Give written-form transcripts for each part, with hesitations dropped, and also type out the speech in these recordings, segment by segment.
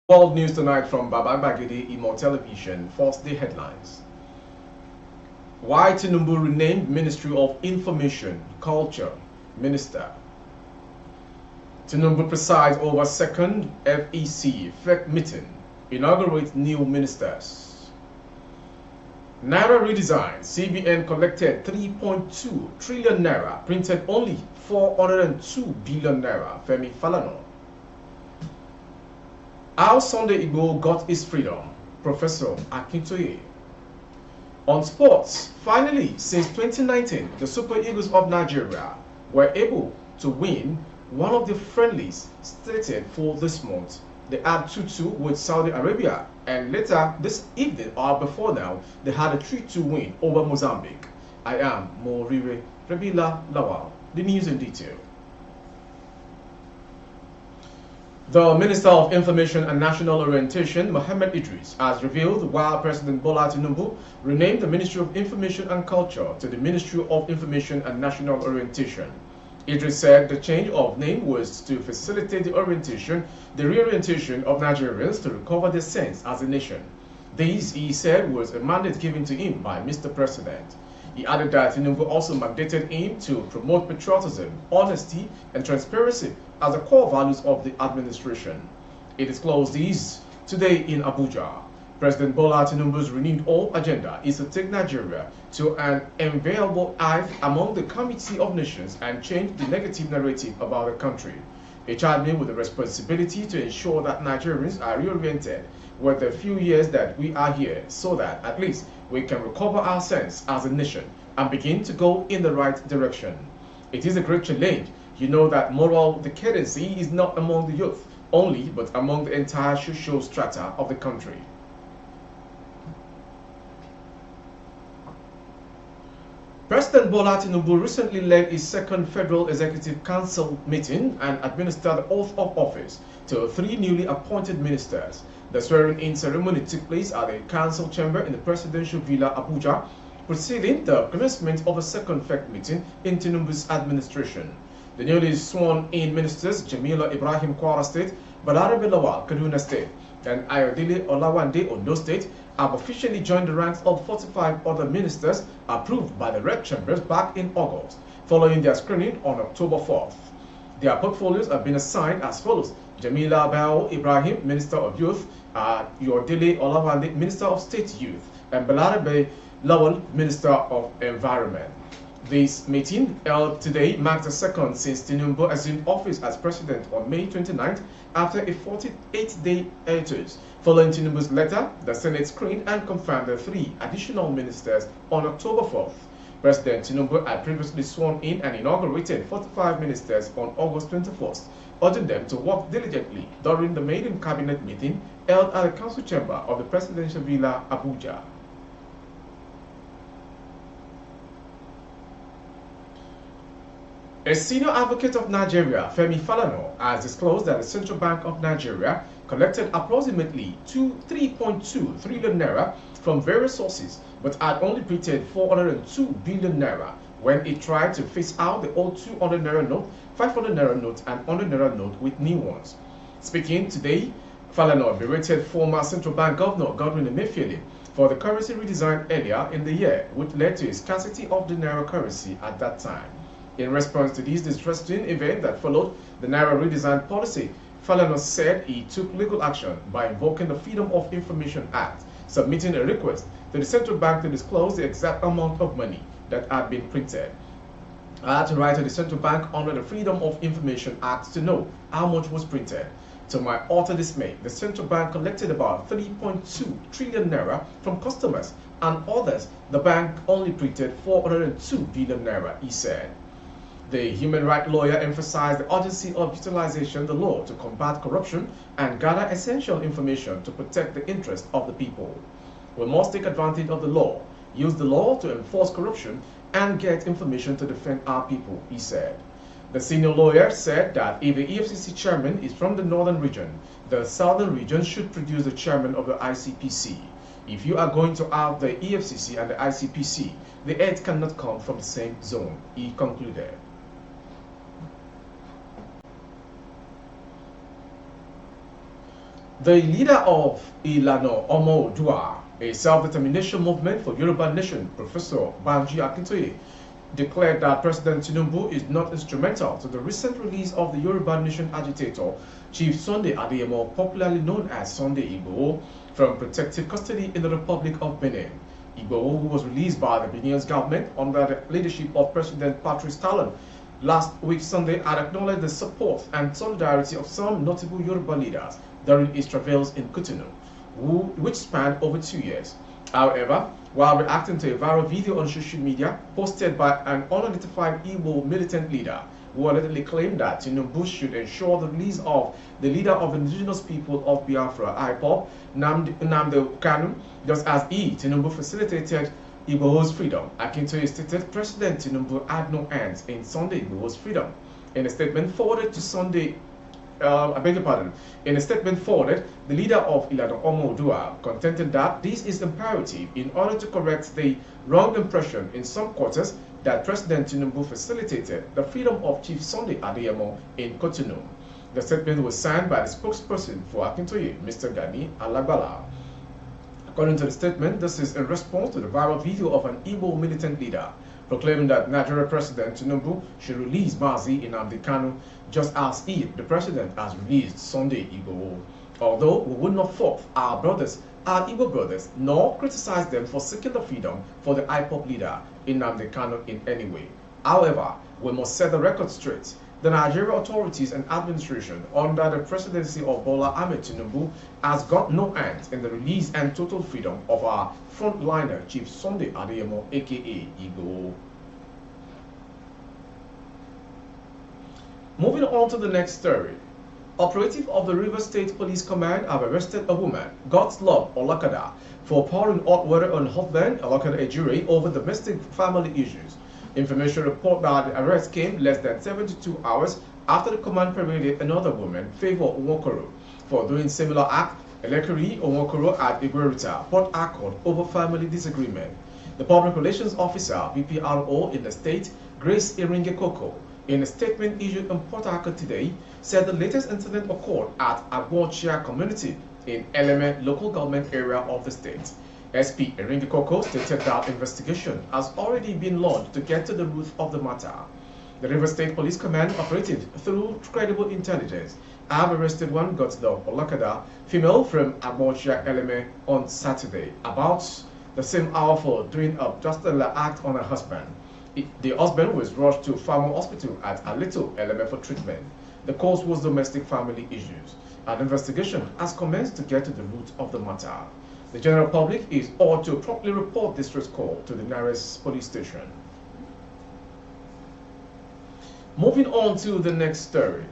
World News tonight from Babangagidi Imo Television. First day headlines. Why Tinubu renamed Ministry of Information Culture Minister. Tinubu presides over second FEC FEC meeting. Inaugurates new ministers. Naira redesign. CBN collected 3.2 trillion naira. Printed only 402 billion naira. Femi Falana. How Sunday Igboho got his freedom, Professor Akintoye. On sports, finally, since 2019, the Super Eagles of Nigeria were able to win one of the friendlies slated for this month. They had 2-2 with Saudi Arabia, and later this evening, or before now, they had a 3-2 win over Mozambique. I am Morire Rebila Lawal. The news in detail. The Minister of Information and National Orientation, Mohammed Idris, has revealed while President Bola Tinubu renamed the Ministry of Information and Culture to the Ministry of Information and National Orientation. Idris said the change of name was to facilitate the reorientation of Nigerians to recover their sense as a nation. This, he said, was a mandate given to him by Mr. President. He added that Tinubu also mandated him to promote patriotism, honesty, and transparency as the core values of the administration. He disclosed these today in Abuja. President Bola Tinubu's renewed hope agenda is to take Nigeria to an enviable height among the Committee of Nations and change the negative narrative about the country. He charged me with the responsibility to ensure that Nigerians are reoriented with the few years that we are here so that at least we can recover our sense as a nation and begin to go in the right direction. It is a great challenge. You know that moral decadency is not among the youth only, but among the entire social strata of the country. President Bola Tinubu recently led his second Federal Executive Council meeting and administered the oath of office to 3 newly appointed ministers. The swearing-in ceremony took place at the council chamber in the Presidential Villa, Abuja, preceding the commencement of a second FEC meeting in Tinubu's administration. The newly sworn-in ministers, Jamila Ibrahim, Kwara State, Balarabe Lawal, Kaduna State, and Ayodele Olawande, Ondo State, have officially joined the ranks of 45 other ministers approved by the Red Chambers back in August, following their screening on October 4th. Their portfolios have been assigned as follows: Jamila Bao Ibrahim, Minister of Youth, Ayodele Olawande, Minister of State Youth, and Balarabe Lawal, Minister of Environment. This meeting held today marks the second since Tinubu assumed office as president on May 29th after a 48-day hiatus. Following Tinubu's letter, the Senate screened and confirmed the 3 additional ministers on October 4th. President Tinubu had previously sworn in and inaugurated 45 ministers on August 21st, urging them to work diligently during the maiden cabinet meeting held at the council chamber of the Presidential Villa, Abuja. A senior advocate of Nigeria, Femi Falana, has disclosed that the Central Bank of Nigeria collected approximately 3.2 trillion naira from various sources, but had only printed 402 billion naira when it tried to phase out the old 200 naira note, 500 naira note, and 100 naira note with new ones. Speaking today, Falana berated former Central Bank Governor Godwin Emefiele for the currency redesign earlier in the year, which led to a scarcity of the naira currency at that time. In response to this distressing event that followed the Naira redesign policy, Falana said he took legal action by invoking the Freedom of Information Act, submitting a request to the central bank to disclose the exact amount of money that had been printed. I had to write to the central bank under the Freedom of Information Act to know how much was printed. To my utter dismay, the central bank collected about 3.2 trillion naira from customers, and others, the bank only printed 402 billion naira, he said. The human rights lawyer emphasized the urgency of utilizing the law to combat corruption and gather essential information to protect the interests of the people. We must take advantage of the law, use the law to enforce corruption, and get information to defend our people, he said. The senior lawyer said that if the EFCC chairman is from the northern region, the southern region should produce the chairman of the ICPC. If you are going to have the EFCC and the ICPC, the heads cannot come from the same zone, he concluded. The leader of Ilano Omo Odua, a self-determination movement for Yoruba nation, Professor Banji Akintoye, declared that President Tinubu is not instrumental to the recent release of the Yoruba nation agitator, Chief Sunday Adeyemo, popularly known as Sunday Igboho, from protective custody in the Republic of Benin. Igboho, who was released by the Benin's government under the leadership of President Patrice Talon last week Sunday, had acknowledged the support and solidarity of some notable Yoruba leaders during his travels in Cotonou, which spanned over 2 years. However, while reacting to a viral video on social media posted by an unidentified Igbo militant leader, who allegedly claimed that Tinubu should ensure the release of the leader of the indigenous people of Biafra, IPOB, Nnamdi Kanu, just as Tinubu facilitated Igboho's freedom. Akintoye stated President Tinubu had no hands in Sunday Igboho's freedom. In a statement forwarded to Sunday, I beg your pardon. In a statement forwarded, the leader of Ilana Omodua contended that this is imperative in order to correct the wrong impression in some quarters that President Tinubu facilitated the freedom of Chief Sunday Adeyemo in Cotonou. The statement was signed by the spokesperson for Akintoye, Mr. Gani Alagbala. According to the statement, this is in response to the viral video of an Igbo militant leader proclaiming that Nigeria President Tinubu should release Mazi Nnamdi Kanu just as he, the president, has released Sunday Igboho. Although we would not fault our Igbo brothers, nor criticize them for seeking the freedom for the IPOP leader Nnamdi Kanu in any way. However, we must set the record straight. The Nigerian authorities and administration under the presidency of Bola Ahmed Tinubu has got no hands in the release and total freedom of our frontliner Chief Sunday Adeyemo aka Igboho. Moving on to the next story. Operative of the River State Police Command have arrested a woman, Godslove Olakada, for pouring hot water on husband Olakada Ejire over domestic family issues. Information report that the arrest came less than 72 hours after the command paraded another woman, Favor Onwokoro, for doing similar act, Elekiri Onwokoro at Igweruta, Port Accord, over family disagreement. The public relations officer, BPRO in the state, Grace Iringekoko, in a statement issued in Port Harcourt today, said the latest incident occurred at Agbochia community in Eleme local government area of the state. SP Iringekoko stated that investigation has already been launched to get to the root of the matter. The River State Police Command operative, through credible intelligence, have arrested one Godslove Olakada, female from Agbochia Eleme, on Saturday, about the same hour for doing a justice act on her husband. The husband was rushed to Farmer Hospital at Alito Eleme for treatment. The cause was domestic family issues. An investigation has commenced to get to the root of the matter. The general public is ought to promptly report distress call to the nearest police station. Moving on to the next story.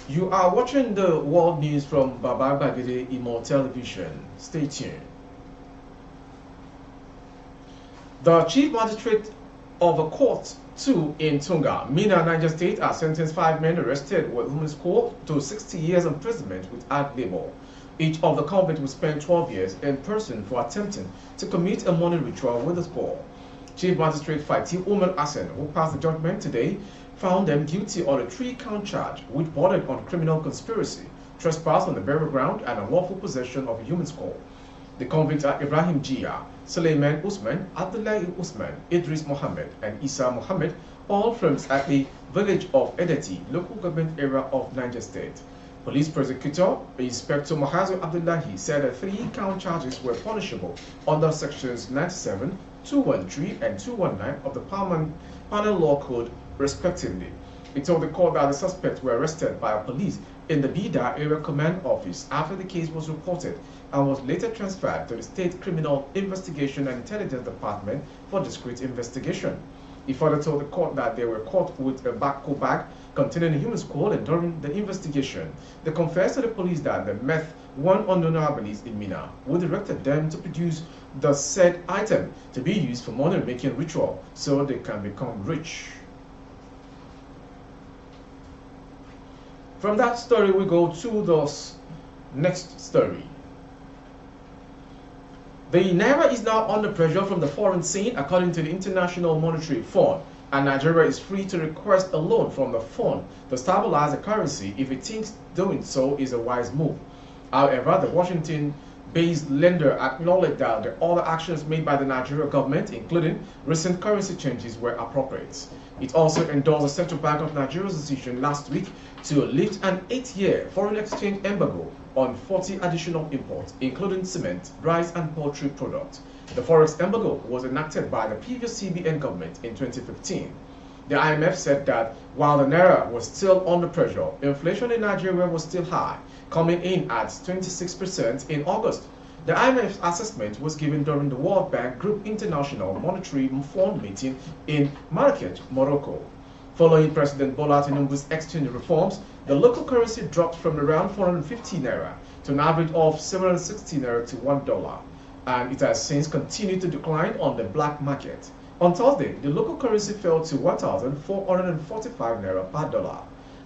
You are watching the world news from Baba Gbagede Imo Television. Stay tuned. The Chief Magistrate of a Court 2 in Tunga, Mina, Niger State, has sentenced 5 men arrested with women's court to 60 years imprisonment with hard labor. Each of the convicts will spend 12 years in prison for attempting to commit a money ritual with the poor. Chief Magistrate Fatih Umar Hassan, who passed the judgment today, found them guilty on a 3-count charge which bordered on criminal conspiracy, trespass on the burial ground, and unlawful possession of a human skull. The convicts are Ibrahim Jia, Suleiman Usman, Abdullahi Usman, Idris Mohammed, and Isa Mohammed, all from the village of Edeti, local government area of Niger State. Police prosecutor Inspector Mahazo Abdullahi said that 3-count charges were punishable under sections 97, 213, and 219 of the Penal Law Code, respectively. He told the court that the suspects were arrested by police in the Bida Area Command Office after the case was reported and was later transferred to the State Criminal Investigation and Intelligence Department for discreet investigation. He further told the court that they were caught with a backpack bag containing a human skull, and during the investigation, they confessed to the police that they met one unknown herbalist in Mina, who directed them to produce the said item to be used for money-making ritual so they can become rich. From that story, we go to the next story. The Naira is now under pressure from the foreign scene, according to the International Monetary Fund. and Nigeria is free to request a loan from the fund to stabilize the currency if it thinks doing so is a wise move. However, the Washington-based lender acknowledged that the other actions made by the Nigerian government, including recent currency changes, were appropriate. It also endorsed the Central Bank of Nigeria's decision last week to lift an 8-year foreign exchange embargo on 40 additional imports, including cement, rice, and poultry products. The forex embargo was enacted by the previous CBN government in 2015. The IMF said that while the naira was still under pressure, inflation in Nigeria was still high, coming in at 26% in August. The IMF's assessment was given during the World Bank Group International Monetary Fund meeting in Marrakech, Morocco. Following President Bola Tinubu's exchange reforms, the local currency dropped from around 450 naira to an average of 760 naira to $1, and it has since continued to decline on the black market. On Thursday, the local currency fell to 1,445 naira per dollar.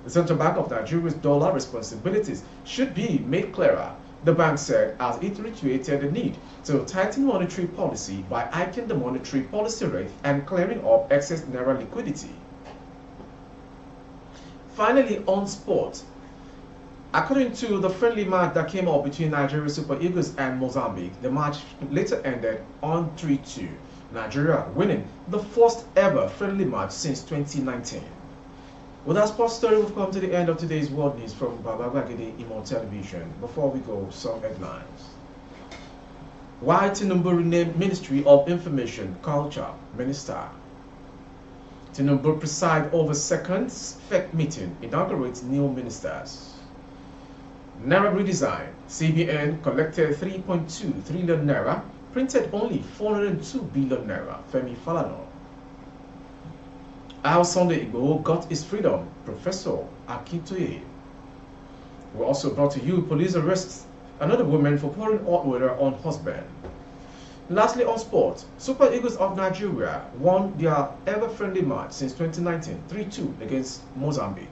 The Central Bank of Nigeria's dollar responsibilities should be made clearer, the bank said, as it reiterated the need to tighten monetary policy by hiking the monetary policy rate and clearing up excess naira liquidity. Finally, on sport, according to the friendly match that came up between Nigeria Super Eagles and Mozambique, the match later ended on 3-2, Nigeria winning the first ever friendly match since 2019. With our sports story, we've come to the end of today's world news from Baba Gbagede Imo Television. Before we go, some headlines. Why Tinubu renamed Ministry of Information Culture Minister? Tinubu preside over second FEC meeting, inaugurates new ministers. Naira redesign. CBN collected 3.2 trillion naira, printed only 402 billion naira. Femi Falana. How Sunday Igboho got his freedom. Professor Akintoye. We also brought to you police arrests another woman for pouring hot water on husband. Lastly, on sport, Super Eagles of Nigeria won their ever-friendly match since 2019, 3-2 against Mozambique.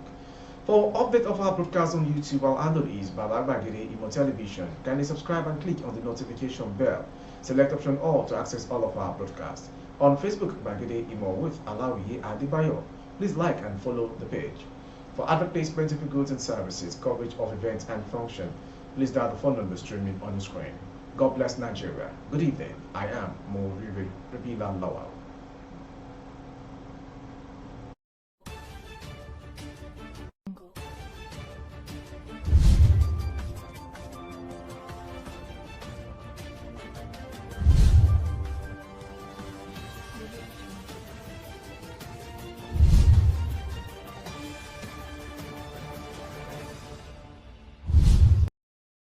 For update of our broadcast on YouTube, our handle is Baba Gbagede Imo Television. Kindly subscribe and click on the notification bell. Select option all to access all of our broadcasts. On Facebook, Gbagede Imo with Alawiye Adebayo. Please like and follow the page. For advert placement of goods and services, coverage of events and function, please dial the phone number streaming on the screen. God bless Nigeria. Good evening. I am Mo Rabila Lawal.